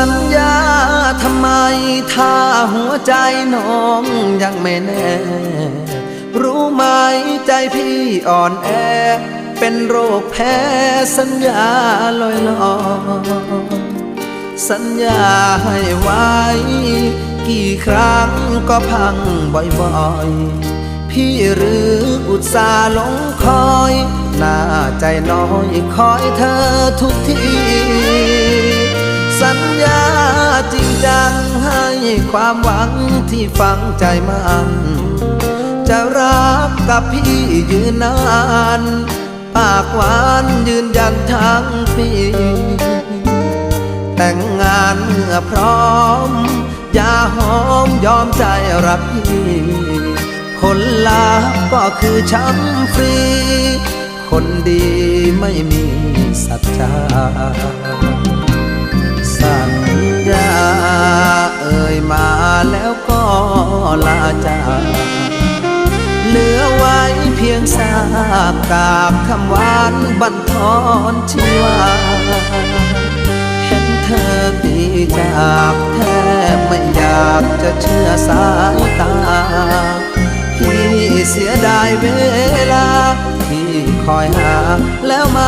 สัญญาทำไมถ้าหัวใจน้องยังไม่แน่รู้ไหมใจพี่อ่อนแอเป็นโรคแพ้สัญญาลอยสัญญาให้ไว้กี่ครั้งก็พังบ่อยๆพี่หรืออุตส่าห์หลงคอยหน้าใจน้อยคอยเธอทุกทีสัญญาจริงจังให้ความหวังที่ฝังใจมันจะรักกับพี่ยืนนานปากหวานยืนยันทั้งปีแต่งงานเมื่อพร้อมอย่าหอมยอมใจรักพี่ผลลัพธ์ก็คือช้ำฟรีคนดีไม่มีสัจจาสัญญาเอ่ยมาแล้วก็ลาจากเหลือไว้เพียงซากกากคำหวานบั่นทอนชีวาเห็นเธอดีจากแทบไม่อยากจะเชื่อสายตาพี่เสียดายเวลาที่คอยหาแล้วมา